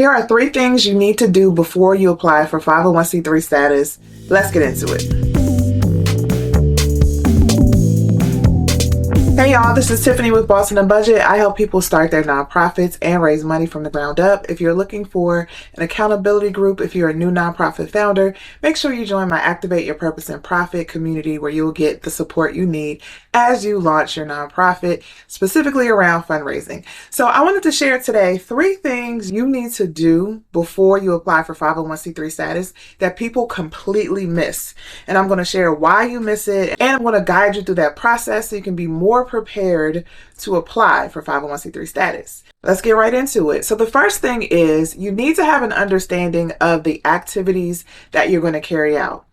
Here are 3 things you need to do before you apply for 501c3 status. Let's get into it. Hey y'all, this is Tiffany with Boss and Budget. I help people start their nonprofits and raise money from the ground up. If you're looking for an accountability group, if you're a new nonprofit founder, make sure you join my Activate Your Purpose and Profit community where you will get the support you need as you launch your nonprofit, specifically around fundraising. So I wanted to share today 3 things you need to do before you apply for 501c3 status that people completely miss. And I'm going to share why you miss it, and I'm going to guide you through that process so you can be more prepared to apply for 501c3 status. Let's get right into it. So the first thing is you need to have an understanding of the activities that you're going to carry out.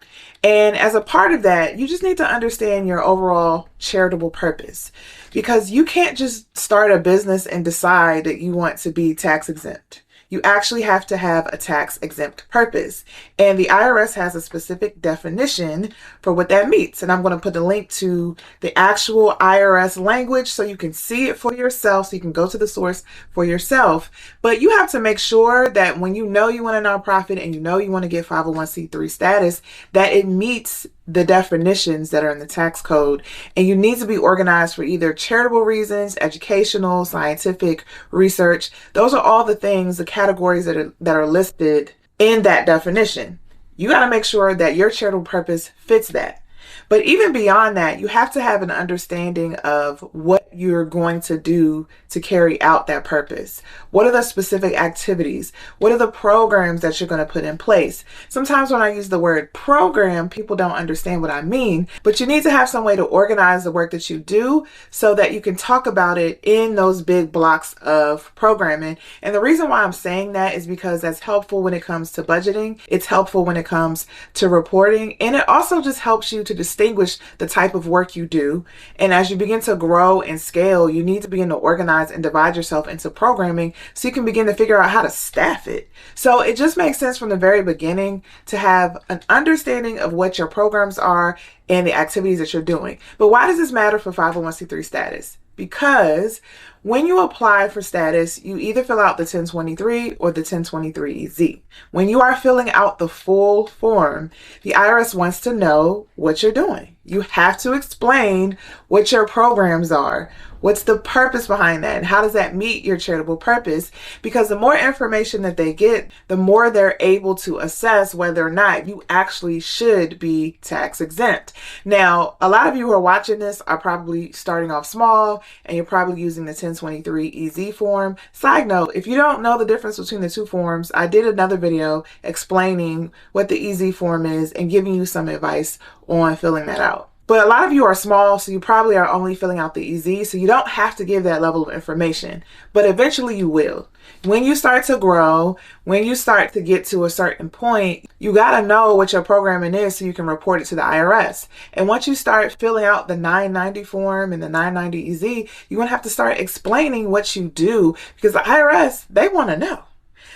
And as a part of that, you just need to understand your overall charitable purpose, because you can't just start a business and decide that you want to be tax exempt. You actually have to have a tax-exempt purpose. And the IRS has a specific definition for what that means. And I'm going to put a link to the actual IRS language so you can see it for yourself, so you can go to the source for yourself. But you have to make sure that when you know you want a nonprofit and you know you want to get 501c3 status, that it meets the definitions that are in the tax code. And you need to be organized for either charitable reasons, educational, scientific, research. Those are all the things, the categories that are listed in that definition. You got to make sure that your charitable purpose fits that. But even beyond that, you have to have an understanding of what you're going to do to carry out that purpose. What are the specific activities? What are the programs that you're going to put in place? Sometimes when I use the word program, people don't understand what I mean, but you need to have some way to organize the work that you do so that you can talk about it in those big blocks of programming. And the reason why I'm saying that is because that's helpful when it comes to budgeting. It's helpful when it comes to reporting. And it also just helps you to distinguish the type of work you do. And as you begin to grow and scale, you need to begin to organize and divide yourself into programming so you can begin to figure out how to staff it. So it just makes sense from the very beginning to have an understanding of what your programs are and the activities that you're doing. But why does this matter for 501c3 status? Because when you apply for status, you either fill out the 1023 or the 1023-EZ. When you are filling out the full form, the IRS wants to know what you're doing. You have to explain what your programs are. What's the purpose behind that? And how does that meet your charitable purpose? Because the more information that they get, the more they're able to assess whether or not you actually should be tax exempt. Now, a lot of you who are watching this are probably starting off small and you're probably using the 1023-EZ form. Side note, if you don't know the difference between the 2 forms, I did another video explaining what the EZ form is and giving you some advice on filling that out. But a lot of you are small, so you probably are only filling out the EZ, so you don't have to give that level of information. But eventually you will. When you start to grow, when you start to get to a certain point, you got to know what your programming is so you can report it to the IRS. And once you start filling out the 990 form and the 990 EZ, you're going to have to start explaining what you do, because the IRS, they want to know.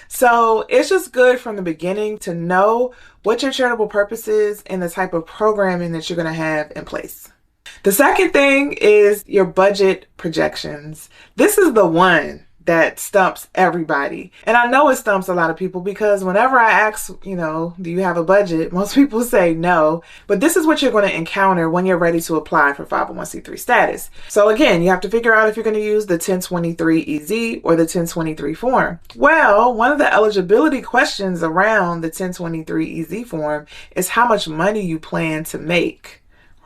So it's just good from the beginning to know what your charitable purpose is and the type of programming that you're going to have in place. The second thing is your budget projections. This is the one that stumps everybody. And I know it stumps a lot of people because whenever I ask, do you have a budget? Most people say no. But this is what you're going to encounter when you're ready to apply for 501c3 status. So again, you have to figure out if you're going to use the 1023-EZ or the 1023 form. Well, one of the eligibility questions around the 1023-EZ form is how much money you plan to make.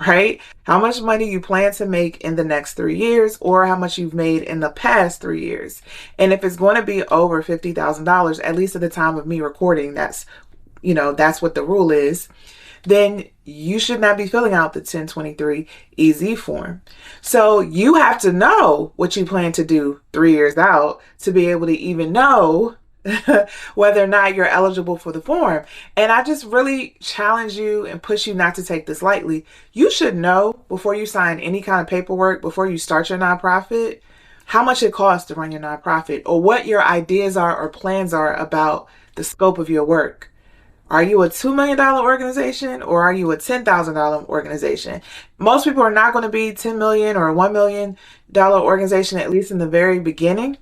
Right? How much money you plan to make in the next 3 years, or how much you've made in the past 3 years. And if it's going to be over $50,000, at least at the time of me recording, that's what the rule is, then you should not be filling out the 1023-EZ form. So you have to know what you plan to do 3 years out to be able to even know whether or not you're eligible for the form. And I just really challenge you and push you not to take this lightly. You should know before you sign any kind of paperwork, before you start your nonprofit, how much it costs to run your nonprofit, or what your ideas are or plans are about the scope of your work. Are you a $2 million organization or are you a $10,000 organization? Most people are not going to be $10 million or a $1 million organization, at least in the very beginning.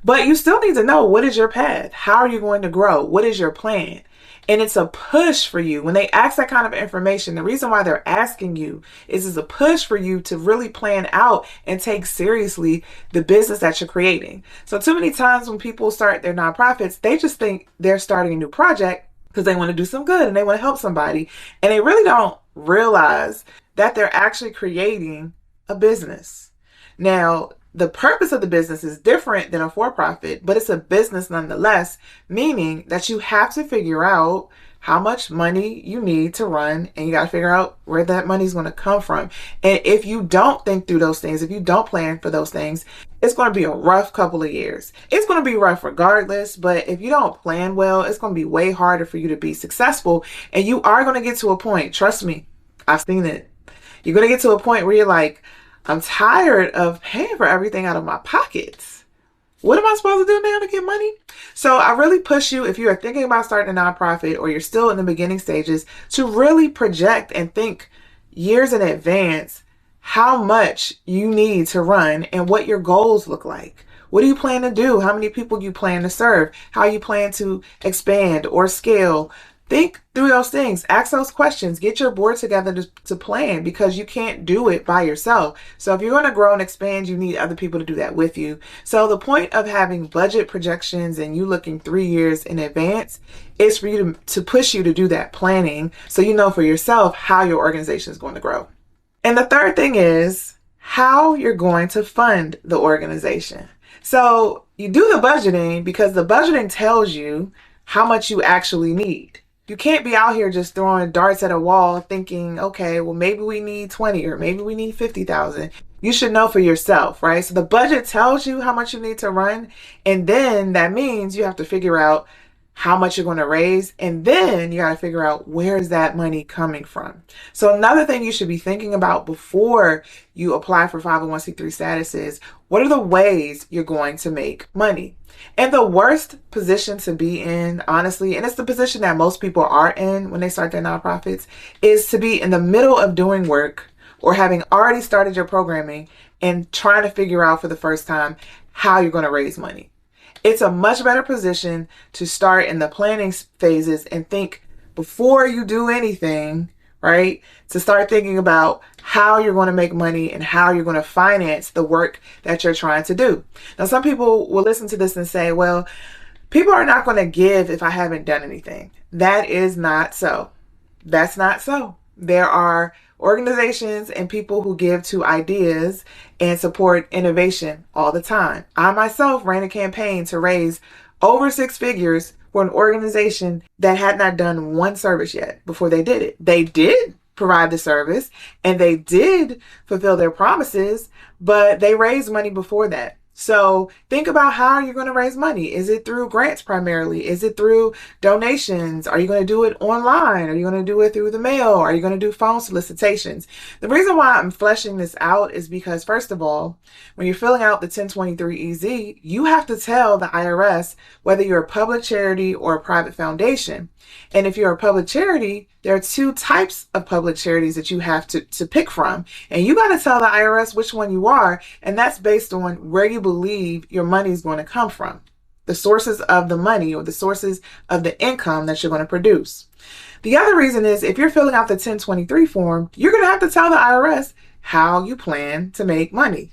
But you still need to know, what is your path? How are you going to grow? What is your plan? And it's a push for you. When they ask that kind of information, the reason why they're asking you is it's a push for you to really plan out and take seriously the business that you're creating. So too many times when people start their nonprofits, they just think they're starting a new project because they want to do some good and they want to help somebody. And they really don't realize that they're actually creating a business. Now, the purpose of the business is different than a for-profit, but it's a business nonetheless, meaning that you have to figure out how much money you need to run, and you got to figure out where that money is going to come from. And if you don't think through those things, if you don't plan for those things, it's going to be a rough couple of years. It's going to be rough regardless, but if you don't plan well, it's going to be way harder for you to be successful. And you are going to get to a point, trust me, I've seen it. You're going to get to a point where you're like, I'm tired of paying for everything out of my pockets. What am I supposed to do now to get money? So I really push you, if you are thinking about starting a nonprofit or you're still in the beginning stages, to really project and think years in advance how much you need to run and what your goals look like. What do you plan to do? How many people you plan to serve? How you plan to expand or scale? Think through those things. Ask those questions. Get your board together to plan, because you can't do it by yourself. So if you're going to grow and expand, you need other people to do that with you. So the point of having budget projections and you looking 3 years in advance is for you to push you to do that planning, so you know for yourself how your organization is going to grow. And the third thing is how you're going to fund the organization. So you do the budgeting because the budgeting tells you how much you actually need. You can't be out here just throwing darts at a wall thinking, okay, well, maybe we need 20 or maybe we need 50,000. You should know for yourself, right? So the budget tells you how much you need to run. And then that means you have to figure out how much you're going to raise. And then you got to figure out, where is that money coming from? So another thing you should be thinking about before you apply for 501c3 status is, what are the ways you're going to make money? And the worst position to be in, honestly, and it's the position that most people are in when they start their nonprofits, is to be in the middle of doing work or having already started your programming and trying to figure out for the first time how you're going to raise money. It's a much better position to start in the planning phases and think before you do anything, right? To start thinking about how you're going to make money and how you're going to finance the work that you're trying to do. Now, some people will listen to this and say, well, people are not going to give if I haven't done anything. That is not so. That's not so. There are organizations and people who give to ideas and support innovation all the time. I myself ran a campaign to raise over 6 figures for an organization that had not done one service yet before they did it. They did provide the service and they did fulfill their promises, but they raised money before that. So think about how you're going to raise money. Is it through grants primarily? Is it through donations? Are you going to do it online? Are you going to do it through the mail? Are you going to do phone solicitations? The reason why I'm fleshing this out is because, first of all, when you're filling out the 1023-EZ, you have to tell the IRS whether you're a public charity or a private foundation. And if you're a public charity, there are 2 types of public charities that you have to pick from. And you got to tell the IRS which one you are. And that's based on where you believe your money is going to come from. The sources of the money or the sources of the income that you're going to produce. The other reason is, if you're filling out the 1023 form, you're going to have to tell the IRS how you plan to make money.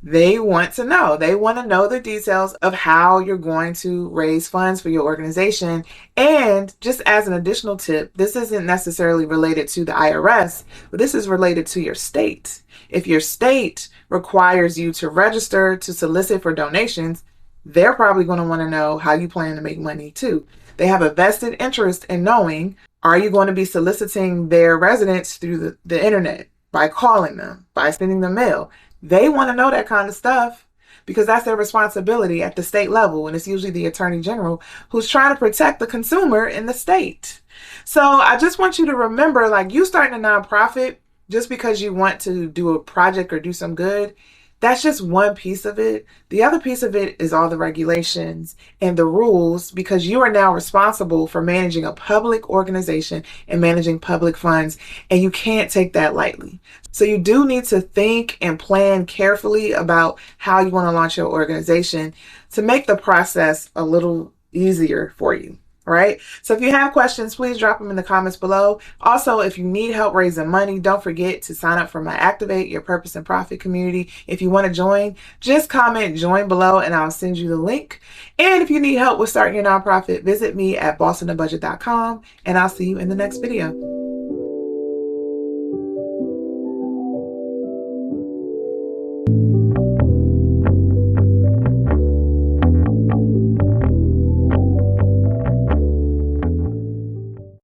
They want to know. They want to know the details of how you're going to raise funds for your organization. And just as an additional tip, this isn't necessarily related to the IRS, but this is related to your state. If your state requires you to register to solicit for donations, they're probably going to want to know how you plan to make money too. They have a vested interest in knowing, are you going to be soliciting their residents through the internet, by calling them, by sending them mail? They want to know that kind of stuff because that's their responsibility at the state level. And it's usually the attorney general who's trying to protect the consumer in the state. So I just want you to remember, like, you starting a nonprofit just because you want to do a project or do some good, That's just one piece of it. The other piece of it is all the regulations and the rules, because you are now responsible for managing a public organization and managing public funds, and you can't take that lightly. So you do need to think and plan carefully about how you want to launch your organization to make the process a little easier for you. Right? So if you have questions, please drop them in the comments below. Also, if you need help raising money, don't forget to sign up for my Activate Your Purpose and Profit community. If you want to join, just comment join below and I'll send you the link. And if you need help with starting your nonprofit, visit me at bossonabudget.com, and I'll see you in the next video.